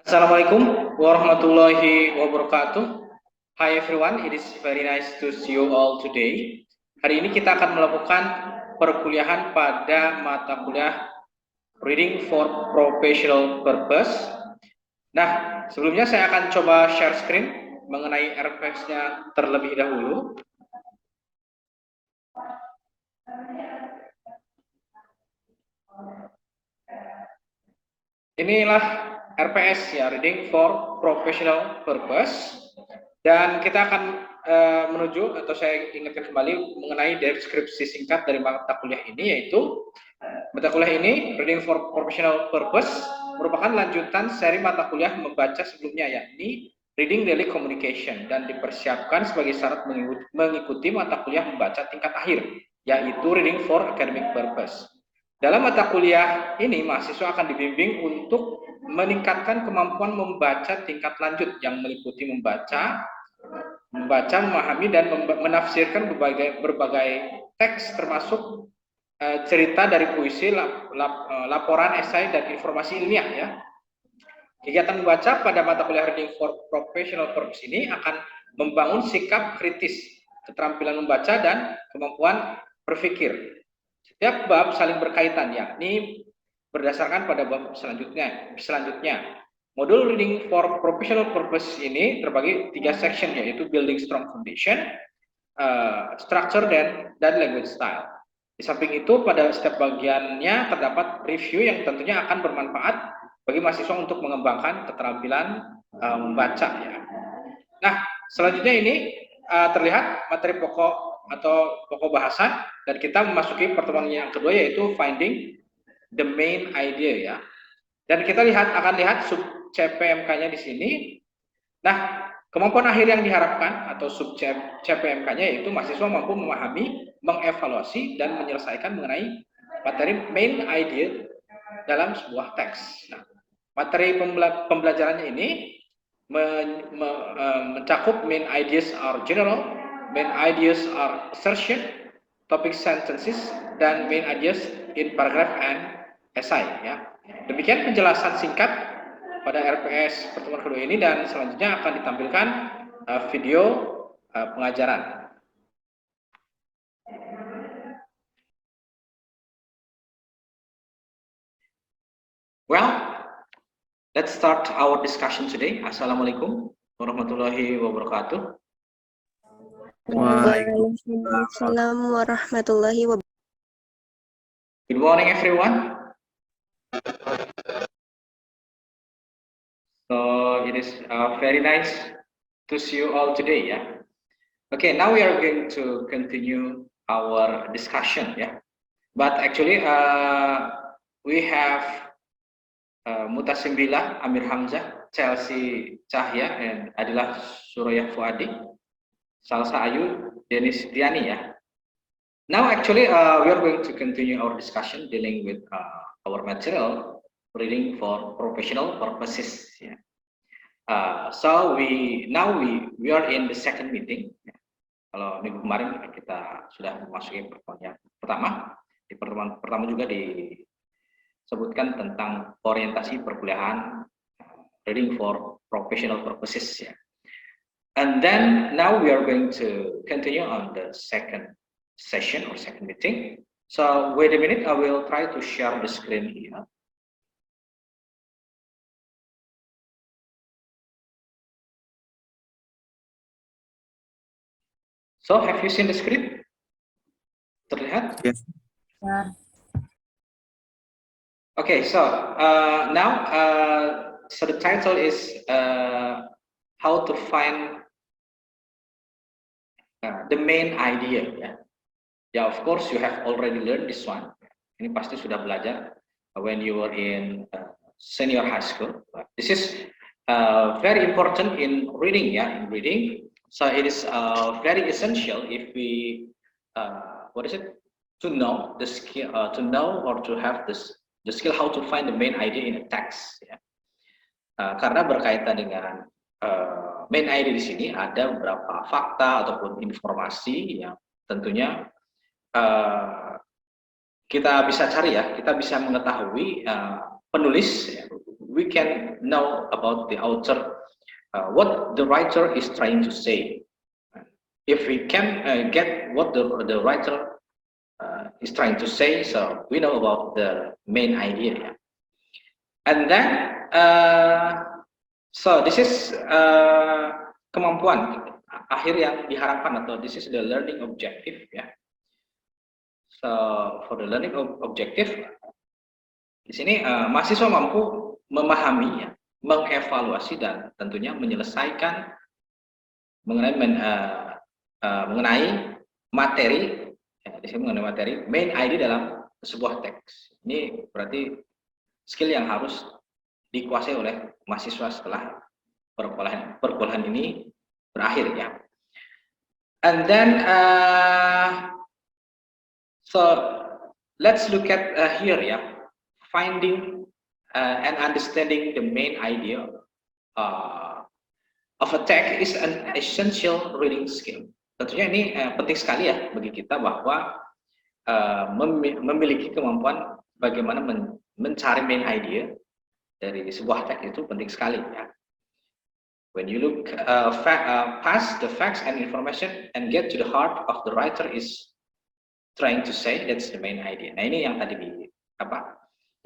Assalamualaikum warahmatullahi wabarakatuh. Hi everyone, it is very nice to see you all today. Hari ini kita akan melakukan perkuliahan pada mata kuliah Reading for Professional Purpose. Nah, sebelumnya saya akan coba share screen mengenai RPS-nya terlebih dahulu. Inilah RPS ya, Reading for Professional Purpose. Dan kita akan menuju, atau saya ingatkan kembali mengenai deskripsi singkat dari mata kuliah ini, yaitu mata kuliah ini, Reading for Professional Purpose, merupakan lanjutan seri mata kuliah membaca sebelumnya, yakni Reading Daily Communication, dan dipersiapkan sebagai syarat mengikuti mata kuliah membaca tingkat akhir, yaitu Reading for Academic Purpose. Dalam mata kuliah ini, mahasiswa akan dibimbing untuk meningkatkan kemampuan membaca tingkat lanjut yang meliputi membaca, memahami, dan menafsirkan berbagai teks, termasuk cerita dari puisi, laporan, esai, dan informasi ilmiah ya. Kegiatan membaca pada mata kuliah Reading for Professional Purpose ini akan membangun sikap kritis, keterampilan membaca, dan kemampuan berpikir. Setiap bab saling berkaitan, yakni berdasarkan pada bab selanjutnya. Modul Reading for Professional Purpose ini terbagi 3 section, yaitu Building Strong Foundation, Structure, dan Language Style. Di samping itu, pada setiap bagiannya terdapat review yang tentunya akan bermanfaat bagi mahasiswa untuk mengembangkan keterampilan membaca ya. Nah, selanjutnya ini terlihat materi pokok atau pokok bahasan, dan kita memasuki pertemuan yang kedua, yaitu Finding the Main Idea ya. Dan kita akan lihat sub CPMK-nya di sini. Nah, kemampuan akhir yang diharapkan atau sub CPMK-nya yaitu mahasiswa mampu memahami, mengevaluasi, dan menyelesaikan mengenai materi main idea dalam sebuah teks. Nah, materi pembelajarannya ini mencakup main ideas are general, main ideas are assertion, topic sentences, dan main ideas in paragraph and essay ya. Demikian penjelasan singkat pada RPS pertemuan kedua ini, dan selanjutnya akan ditampilkan video pengajaran. Well, let's start our discussion today. Assalamualaikum warahmatullahi wabarakatuh. Waalaikumsalam warahmatullahi wabarakatuh. Good morning, everyone. So it is very nice to see you all today. Yeah. Okay, now we are going to continue our discussion. Yeah. But actually, we have Mutasim Billah, Amir Hamzah, Chelsea Cahya, and Adilah Suraya Fuadi, Salsa Ayu, Denis Diani. Yeah. Now, actually, we are going to continue our discussion dealing with our material Reading for Professional Purposes. Yeah. So we are in the second meeting. Kalau minggu kemarin kita sudah memasuki pertemuan yang pertama. Di pertemuan pertama juga disebutkan tentang orientasi perkuliahan Reading for Professional Purposes. Yeah. And then now we are going to continue on the second session or second meeting. So wait a minute, I will try to share the screen here. So have you seen the script? Terlihat? Yes. Okay, so now so the title is how to find the main idea. Yeah. Yeah, of course you have already learned this one. Ini pasti sudah belajar when you were in senior high school. This is very important in reading. Yeah, in reading. So it is very essential if we to know the skill, to know or to have the skill how to find the main idea in a text. Ya. Karena berkaitan dengan main idea di sini ada beberapa fakta ataupun informasi yang tentunya kita bisa cari ya, kita bisa mengetahui penulis ya, we can know about the author, what the writer is trying to say. If we can get what the writer is trying to say, so we know about the main idea. Yeah. And then, so this is kemampuan akhir yang diharapkan, atau this is the learning objective. Ya. So for the learning objective, di sini mahasiswa mampu memahami, ya, mengevaluasi dan tentunya menyelesaikan mengenai materi, ya, di sini mengenai materi main idea dalam sebuah teks. Ini berarti skill yang harus dikuasai oleh mahasiswa setelah perkuliahan ini berakhir, ya. And then so let's look at here, ya, finding and understanding the main idea of a text is an essential reading skill. Tentunya ini penting sekali, ya, bagi kita bahwa memiliki kemampuan bagaimana mencari main idea dari sebuah teks itu penting sekali, ya. When you look past the facts and information and get to the heart of the writer is trying to say, that's the main idea. Nah, ini yang tadi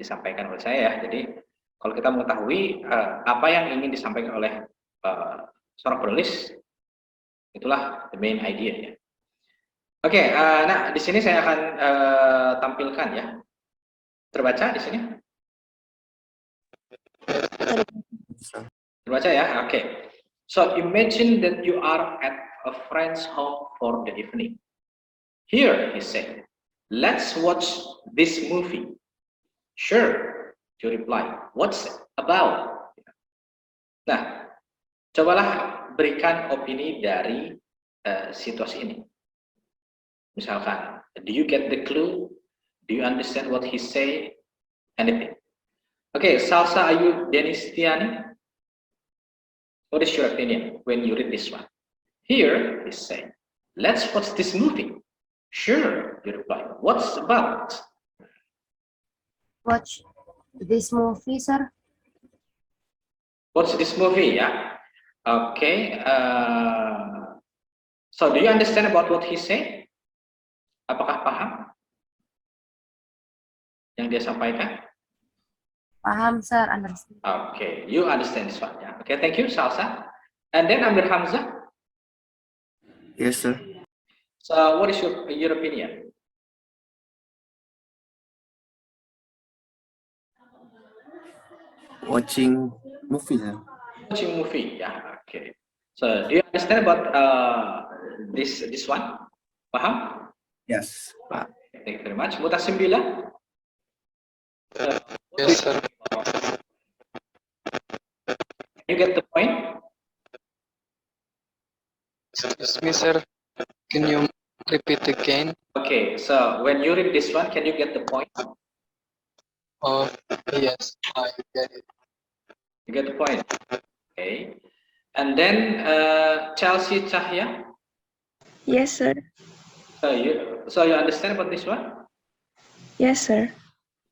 disampaikan oleh saya, ya. Jadi kalau kita mengetahui apa yang ingin disampaikan oleh seorang penulis, itulah the main idea, ya. Oke, nah di sini saya akan tampilkan, ya. Terbaca di sini? Terbaca, ya. Oke. So imagine that you are at a friend's home for the evening. Here, he said, let's watch this movie. Sure, you reply. What's it about? Nah, cobalah berikan opini dari situasi ini. Misalkan, do you get the clue? Do you understand what he say? Anything. Okay, Salsa Ayu Denistiani, what is your opinion when you read this one? Here, he say, let's watch this movie. Sure, you reply. What's about? Watch this movie, sir. Watch this movie, ya. Okay. So, do you understand about what he say? Apakah paham yang dia sampaikan? Paham, sir. Understand. Okay, you understand this one, ya. Okay, thank you, Salsa. And then Amir Hamzah. Yes, sir. So, what is your opinion? Watching movie, sir. Watching movie, yeah. Okay. So, do you understand about this one? Paham? Yes, Pak. Thank you very much. Mutasim Bila? Yes, sir. You get the point? Excuse me, sir. Can you repeat again? Okay. So, when you read this one, can you get the point? Oh, yes, I get it. You get the point. Okay. And then Chelsea Cahya. Yes, sir. So you understand about this one? Yes, sir.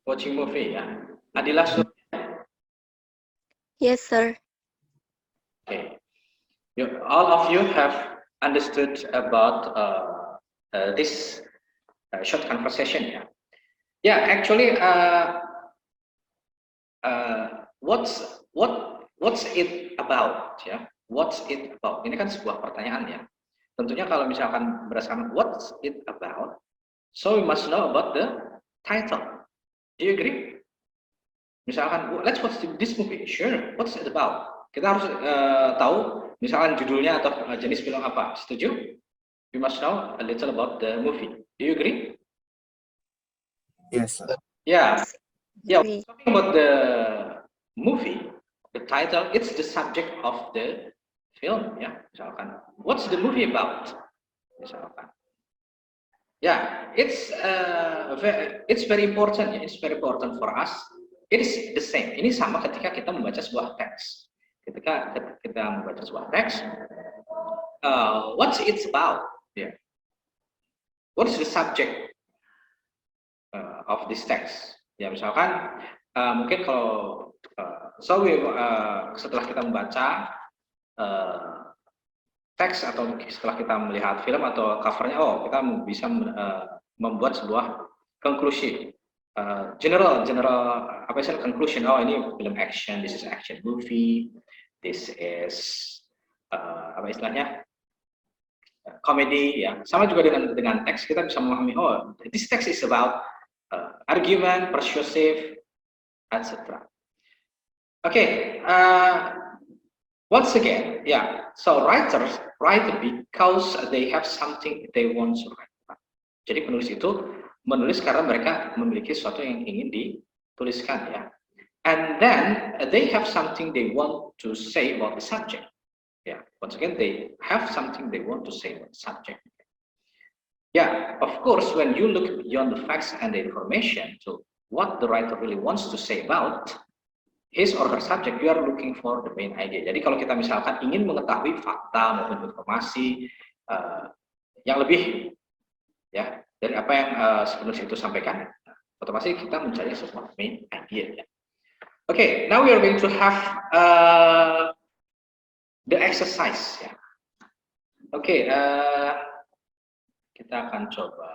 Watching movie, ya. Adila Surya. Yes, sir. Okay. All of you have understood about this short conversation, ya. Yeah, actually, what's it about, ya? What's it about? Ini kan sebuah pertanyaan, ya. Tentunya kalau misalkan berdasarkan what's it about, so we must know about the title. Do you agree? Misalkan, let's watch this movie. Sure, what's it about? Kita harus tahu, misalkan judulnya atau jenis film apa. Setuju? We must know a little about the movie. Do you agree? Yes, sir. Yeah. Yeah, Agree. talking about the movie, the title, it's the subject of the film, ya. Misalkan, what's the movie about? Misalkan. Yeah, it's very important. Ya. It's very important for us. It is the same. Ini sama ketika kita membaca sebuah teks. Ketika kita membaca sebuah teks, what's it about? Yeah. What is the subject of this text? Ya, misalkan mungkin kalau Setelah kita membaca teks atau setelah kita melihat film atau covernya, kita bisa membuat sebuah konklusi, general apa istilah conclusion. Ini film action, this is action movie, this is apa istilahnya komedi, ya. Sama juga dengan teks, kita bisa memahami, this text is about argument, persuasive, etc. Okay, once again, so writers write because they have something they want to write. Jadi penulis itu menulis karena mereka memiliki sesuatu yang ingin dituliskan, ya. And then they have something they want to say about the subject. Once again, they have something they want to say about the subject. Of course, when you look beyond the facts and the information to what the writer really wants to say about his or her subject, you are looking for the main idea. Jadi kalau kita misalkan ingin mengetahui fakta maupun informasi yang lebih, ya, dari apa yang penulis itu sampaikan, otomatis kita mencari sebuah main idea. Okay, now we are going to have the exercise. Okay, kita akan coba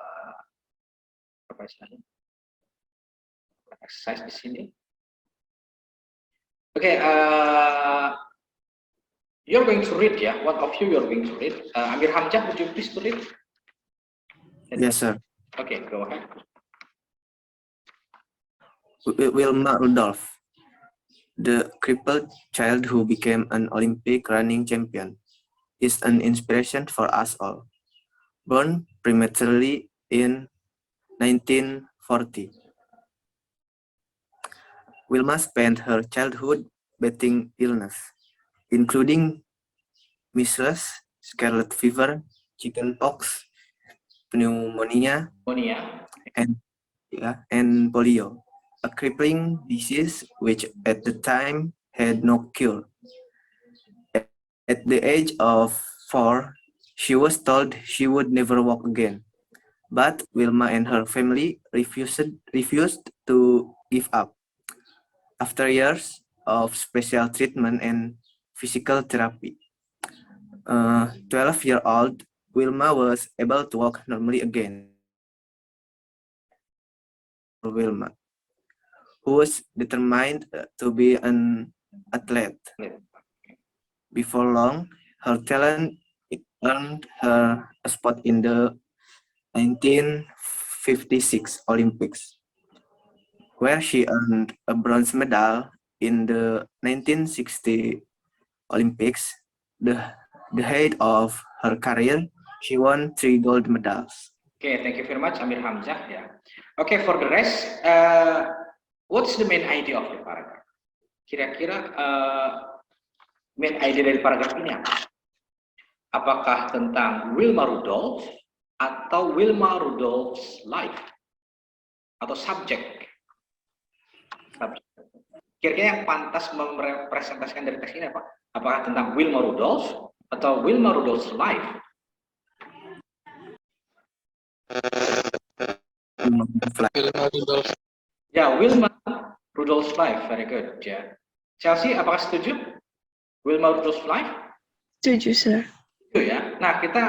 apa istilahnya? Exercise di sini. Okay, you're going to read, ya. One of you are going to read. Amir Hamzah, would you please to read? Yes, sir. Okay, go ahead. Wilma Rudolph, the crippled child who became an Olympic running champion, is an inspiration for us all. Born prematurely in 1940, Wilma spent her childhood battling illness, including measles, scarlet fever, chickenpox, pneumonia, and polio, a crippling disease which at the time had no cure. At the age of 4, she was told she would never walk again, but Wilma and her family refused to give up. After years of special treatment and physical therapy, 12-year-old Wilma was able to walk normally again. Wilma, who was determined to be an athlete. Before long, her talent earned her a spot in the 1956 Olympics, where she earned a bronze medal. In the 1960 Olympics, the height of her career, she won 3 gold medals. Okay, thank you very much, Amir Hamzah. Okay, for the rest, what's the main idea of the paragraph? Kira-kira main idea dari paragraf ini apa? Apakah tentang Wilma Rudolph atau Wilma Rudolph's life atau subject? Kira-kira yang pantas merepresentasikan dari teks ini apa? Apakah tentang Wilma Rudolph atau Wilma Rudolph's life? Wilma Rudolph. Wilma Rudolph's life, very good. Chelsea, apakah setuju? Wilma Rudolph's life? Setuju, sir. Setuju, ya. Nah, kita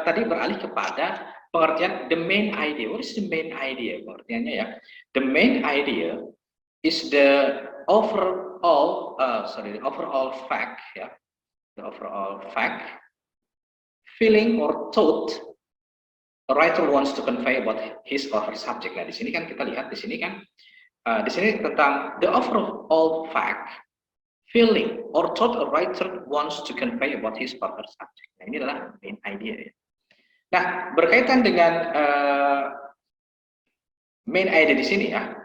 tadi beralih kepada pengertian the main idea. What is the main idea? Pengertiannya, ya. The main idea is the overall fact, ya. The overall fact, feeling or thought a writer wants to convey about his or her subject. Nah, di sini kan kita lihat di sini tentang the overall fact, feeling or thought a writer wants to convey about his or her subject. Nah, ini adalah main idea, ya. Nah, berkaitan dengan main idea di sini, ya,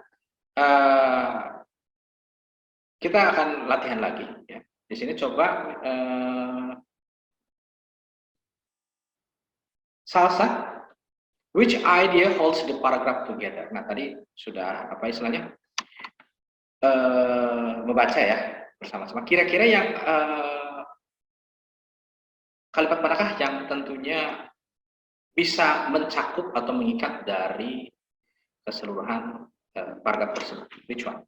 kita akan latihan lagi, ya. Di sini coba Salsa, which idea holds the paragraph together? Nah, tadi sudah apa istilahnya membaca, ya, bersama-sama. Kira-kira yang kalimat manakah yang tentunya bisa mencakup atau mengikat dari keseluruhan paragraf tersebut? Which one?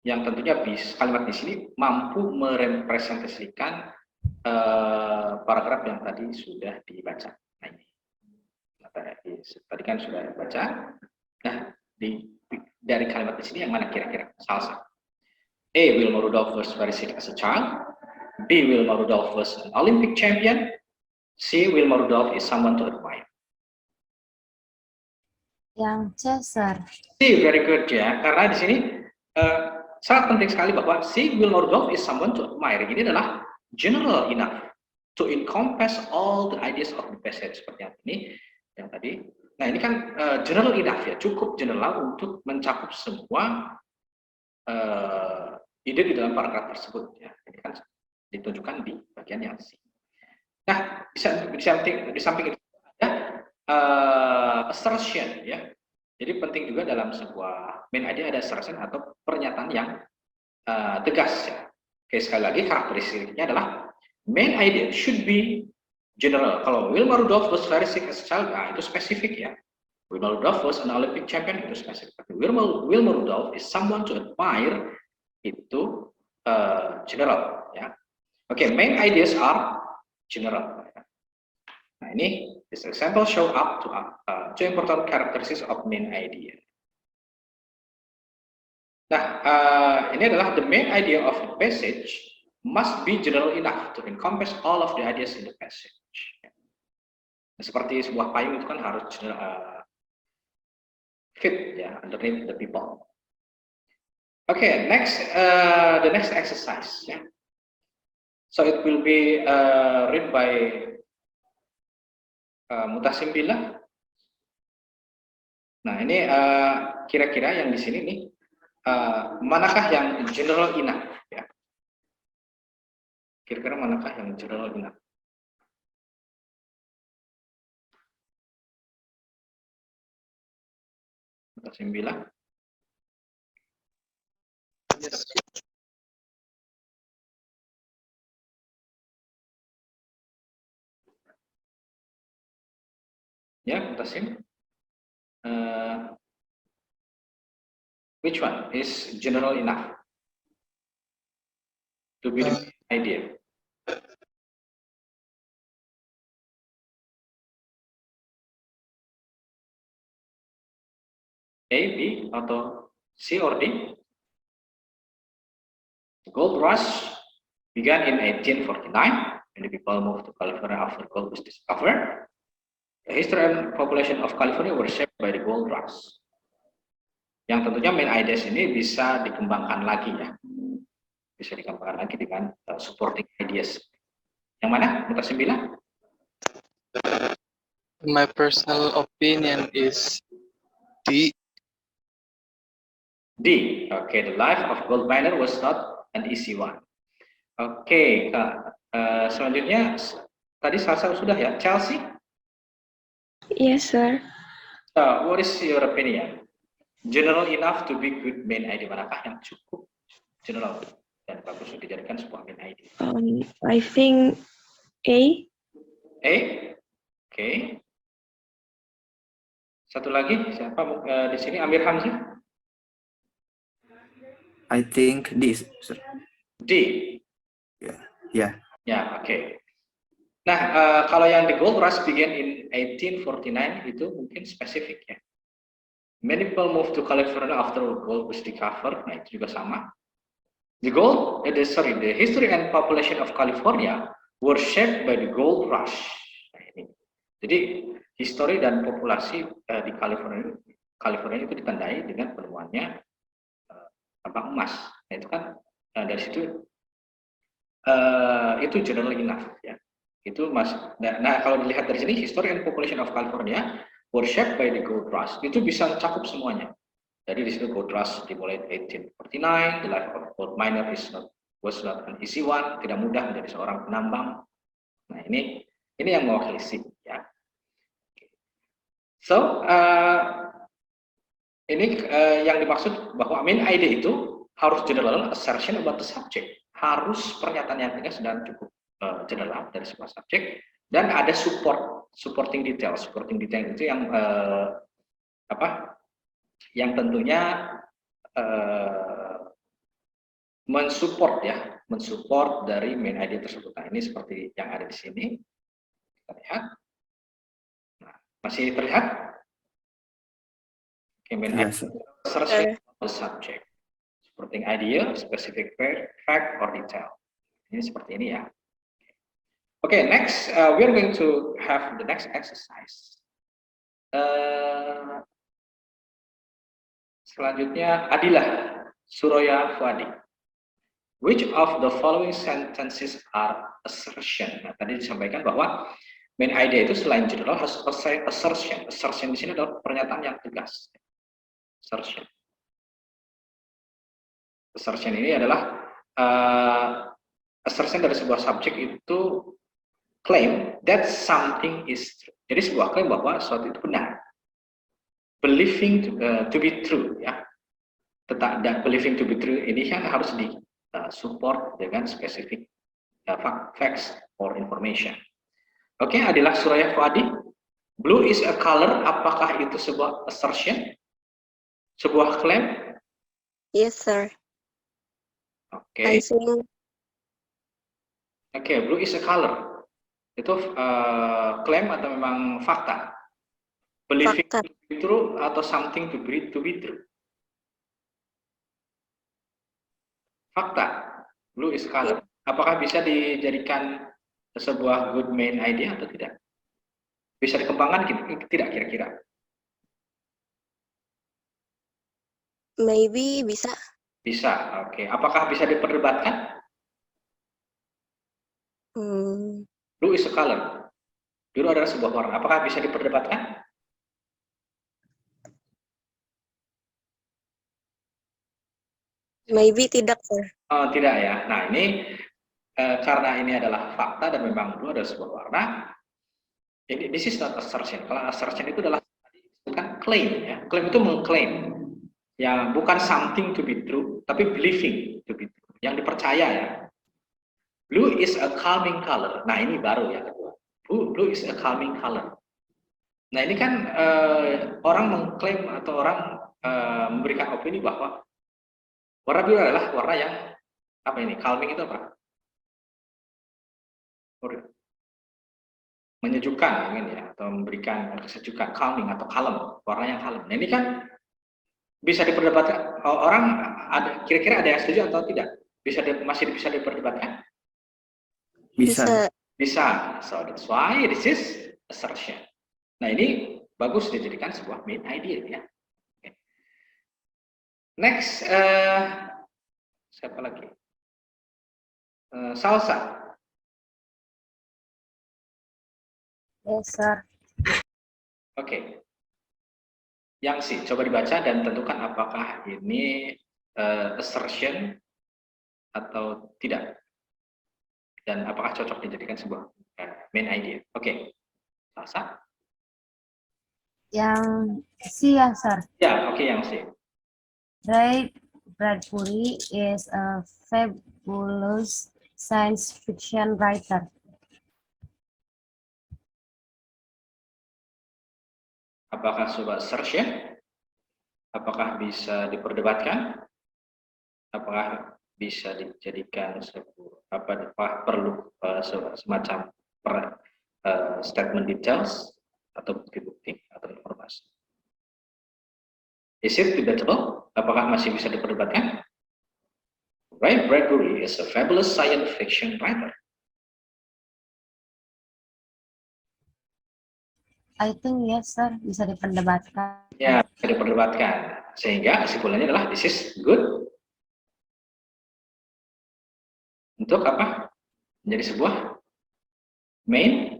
yang tentunya kalimat di sini mampu merepresentasikan paragraf yang tadi sudah dibaca. Nah, ini tadi kan sudah dibaca. Nah, dari kalimat di sini yang mana kira-kira? Salah. A. Wilma Rudolph was very sick as a child. B. Wilma Rudolph was an Olympic champion. C. Wilma Rudolph is someone to admire. Yang C, sir. C, very good ya. Karena di sini sangat penting sekali bahwa C. Wilma Rudolph is someone to admire. Ini adalah general enough to encompass all the ideas of the passage seperti yang tadi. Nah, ini kan general enough ya, cukup general untuk mencakup semua ide di dalam paragraf tersebut ya. Ini kan ditunjukkan di bagian yang C. Nah, di samping itu ada assertion ya. Jadi penting juga dalam sebuah main idea ada assertion atau pernyataan yang tegas ya. Oke, sekali lagi karakteristiknya adalah main idea should be general. Kalau Wilma Rudolph was very sick as a child, nah itu spesifik ya. Wilma Rudolph was an Olympic champion, itu spesifik. Wilma Rudolph is someone to admire, itu general ya. Oke, main ideas are general. Nah, ini this example show up to two important characteristics of main idea. Nah, ini adalah the main idea of a passage must be general enough to encompass all of the ideas in the passage. Nah, seperti sebuah payung itu kan harus fit ya underneath the people. Okay, next the next exercise. Yeah. So it will be read by Mutasim Billah. Nah, ini kira-kira yang di sini nih manakah yang general enough ya? Kira-kira manakah yang general enough? Mutasim Billah. Yes. Ya, Mutasim. Which one is general enough to be the idea? A, B, atau C or D? The gold rush began in 1849 when the people moved to California after gold was discovered. The history and population of California were shaped by the gold rush. Yang tentunya main ideas ini bisa dikembangkan lagi ya. Bisa dikembangkan lagi dengan supporting ideas. Yang mana? Mutasim bilang? My personal opinion is D. D. Okay, the life of gold miner was not an easy one. Oke, selanjutnya tadi Salsa sudah ya. Chelsea? Yes, sir. So, what is your opinion? General enough to be good main idea, manakah yang cukup general dan bagus untuk dijadikan sebuah main idea? I think A. A? Oke. Satu lagi, siapa di sini? Amir Hamzah? I think this, sir. D? Yeah. Ya, oke. Nah, kalau yang the gold rush began in 1849 itu mungkin spesifik ya. Many people moved to California after gold was discovered. Nah, itu juga sama. The history and population of California were shaped by the gold rush. Nah, ini. Jadi, history dan populasi di California itu ditandai dengan penemuannya tambang emas. Nah, itu kan dari situ itu general enough ya. Itu mas. Nah, kalau dilihat dari sini, history and population of California were shaped by the gold rush. Itu bisa cakup semuanya. Jadi di situ gold rush dimulai 1849. The life of gold miner was not an easy one. Tidak mudah menjadi seorang penambang. Nah, ini yang mewakili sih ya. So ini yang dimaksud bahwa main idea itu harus general assertion about the subject. Harus pernyataan yang tegas dan cukup general dari sebuah subjek, dan ada supporting detail. Supporting detail itu yang yang tentunya mensupport ya, mensupport dari main idea tersebut. Nah, ini seperti yang ada di sini. Kita lihat. Nah, masih terlihat? Okay, main idea Yes, sir. assertion of the subject. Supporting idea, specific fact or detail. Ini seperti ini ya. Okay, next we are going to have the next exercise. Selanjutnya Adilah Suraya Fuadi. Which of the following sentences are assertion? Nah, tadi disampaikan bahwa main idea itu selain general harus assertion. Assertion di sini adalah pernyataan yang tegas. Assertion. Assertion ini adalah assertion dari sebuah subjek itu claim that something is true. Jadi sebuah klaim bahwa sesuatu itu benar. Believing to be true ya. Dan believing to be true ini kan harus di support dengan spesifik facts or information. Oke, Adilah Suraya Fuadi. Blue is a color. Apakah itu sebuah assertion? Sebuah klaim? Yes, sir. Oke. I think Oke, blue is a color. Itu klaim atau memang fakta? Believing fakta. to be true atau something to be true? Fakta. Blue is color. Apakah bisa dijadikan sebuah good main idea atau tidak? Bisa dikembangkan tidak kira-kira? Maybe bisa. Bisa. Oke. Apakah bisa diperdebatkan? Blue is a color. Biru adalah sebuah warna. Apakah bisa diperdebatkan? Maybe tidak, sir. Oh, tidak ya. Nah, ini karena ini adalah fakta dan memang blue adalah sebuah warna. Ini this is not assertion. Kalau assertion itu adalah bukan claim ya. Claim itu mengklaim. Ya, bukan something to be true, tapi believing to be true. Yang dipercaya ya. Blue is a calming color. Nah, ini baru ya kedua. Blue is a calming color. Nah, ini kan orang mengklaim atau orang memberikan opini bahwa warna biru adalah warna yang apa ini? Calming itu apa? Menyejukkan mungkin ya, atau memberikan kesejukan, calming atau kalem, warna yang kalem. Nah, ini kan bisa diperdebatkan. Orang ada kira-kira ada yang setuju atau tidak? Masih bisa diperdebatkan? Bisa. Bisa. So that's why this is assertion. Nah, ini bagus dijadikan sebuah main idea ya. Okay. Next, siapa lagi? Salsa. Yes, sir. Oke. Yang sih, coba dibaca dan tentukan apakah ini assertion atau tidak. Dan apakah cocok dijadikan sebuah main idea. Oke. Salsa. Yang C ya, sir. Ya, oke, yang sih. Ray Bradbury is a fabulous science fiction writer. Apakah sebuah assertion? Apakah bisa diperdebatkan? Apakah bisa dijadikan sebuah perlu semacam statement details atau bukti-bukti atau informasi? Is it debatable? Apakah masih bisa diperdebatkan? Ray Bradbury is a fabulous science fiction writer. I think yes, sir. Bisa diperdebatkan. Ya, bisa diperdebatkan. Sehingga kesimpulannya adalah this is good. Untuk apa? Menjadi sebuah main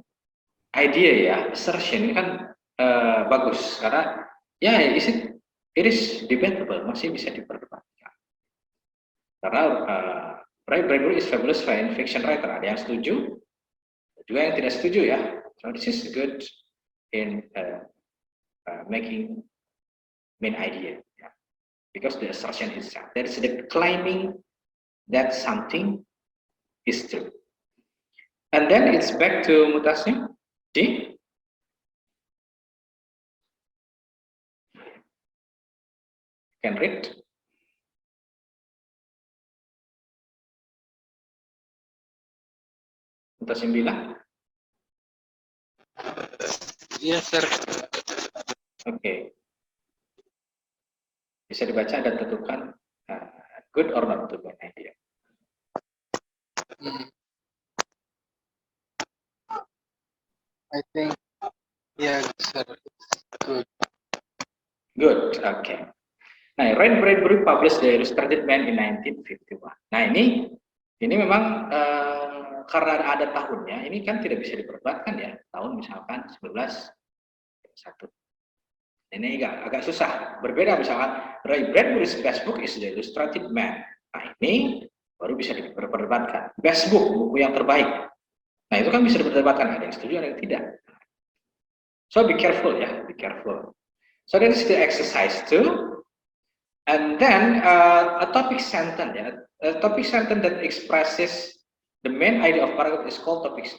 idea ya. Assertion ini kan bagus karena ya it is debatable, masih bisa diperdebatkan. Karena Ray Bradbury is fabulous science fiction writer. Ada yang setuju, juga yang tidak setuju ya. So this is good in making main idea, yeah. Because the assertion itself, there is the claiming that something is true, and then it's back to Mutasim. D. Can read. atau 9? Yes, sir. Oke. Bisa dibaca dan tentukan good or not good idea. I think, yeah, sir. Good. Good, oke. Nah, Ray Bradbury published The Illustrated Man in 1951. Nah, ini memang karena ada tahunnya, ini kan tidak bisa diperdebatkan ya. Tahun misalkan 1901. Ini agak susah. Berbeda misalkan Ray Bradbury's best book is The Illustrated Man. Nah, ini baru bisa diperdebatkan. Best book, buku yang terbaik. Nah, itu kan bisa diperdebatkan. Ada yang setuju, ada yang tidak. So be careful ya, be careful. So that is the exercise 2. And then a topic sentence. Yeah. A topic sentence that expresses the main idea of paragraph is called topic.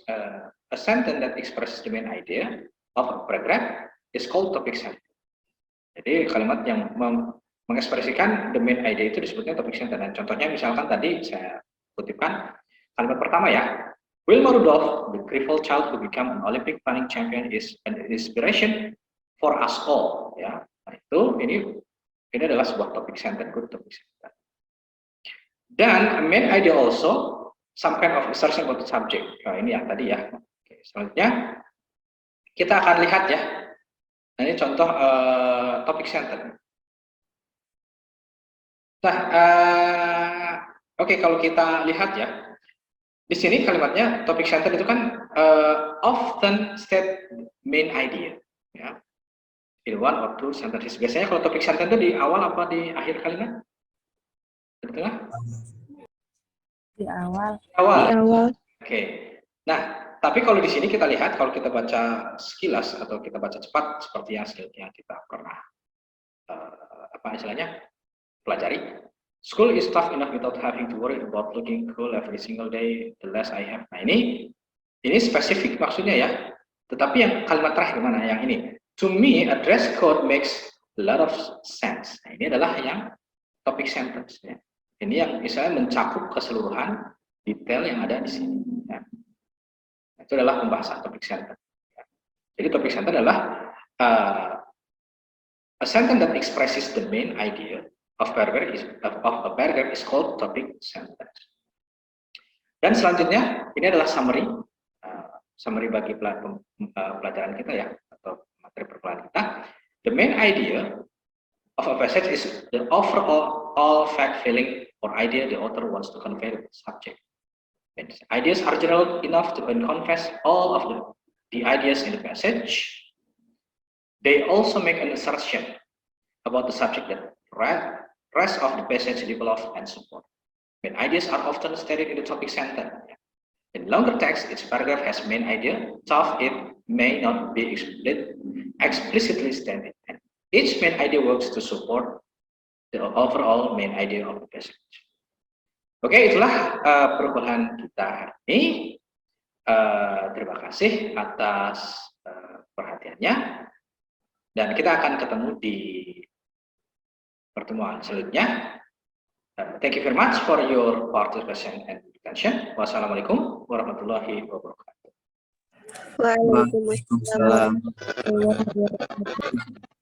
A sentence that expresses the main idea of a paragraph is called topic sentence. Jadi kalimat yang mengekspresikan the main idea itu disebutnya topic sentence. Dan contohnya misalkan tadi saya kutipkan kalimat pertama ya. Wilma Rudolph, the crippled child who became an Olympic running champion, is an inspiration for us all. Ya, nah, itu ini adalah sebuah topik sentence, good topic sentence. Dan main idea also some kind of assertion about the subject. Nah, ini yang tadi ya. Oke, selanjutnya kita akan lihat ya. Nah, ini contoh topik sentence. Nah, oke, kalau kita lihat ya, di sini kalimatnya topik sentence itu kan often state main idea. Ya. In one or two sentences. Biasanya kalau topik sentence itu di awal apa di akhir kalimat? Di tengah? Di awal. Awal. Di awal. Oke. Nah, tapi kalau di sini kita lihat, kalau kita baca sekilas atau kita baca cepat seperti yang kita pernah apa istilahnya pelajari. School is tough enough without having to worry about looking cool every single day. The less I have. Nah, ini spesifik maksudnya ya. Tetapi yang kalimat terakhir mana? Yang ini. To me, a dress code makes a lot of sense. Nah, ini adalah yang topik sentence. Ya. Ini yang misalnya mencakup keseluruhan detail yang ada di sini. Ya. Itu adalah pembahasan topik sentence. Ya. Jadi topik sentence adalah a sentence that expresses the main idea of a paragraph is called topic sentence. Dan selanjutnya ini adalah summary, summary bagi pelajaran kita ya atau materi perkuliahan kita. The main idea of a passage is the overall fact, feeling, or idea the author wants to convey to the subject. Ideas are general enough to encompass all of the ideas in the passage. They also make an assertion about the subject that rest of the passage develops and support. Main ideas are often stated in the topic sentence. In longer text, each paragraph has main idea, though it may not be explicitly stated. And each main idea works to support the overall main idea of the passage. Oke, itulah perkuliahan kita hari ini. Terima kasih atas perhatiannya. Dan kita akan ketemu di pertemuan selanjutnya. Thank you very much for your participation and attention. Wassalamualaikum warahmatullahi wabarakatuh. Waalaikumsalam. Waalaikumsalam.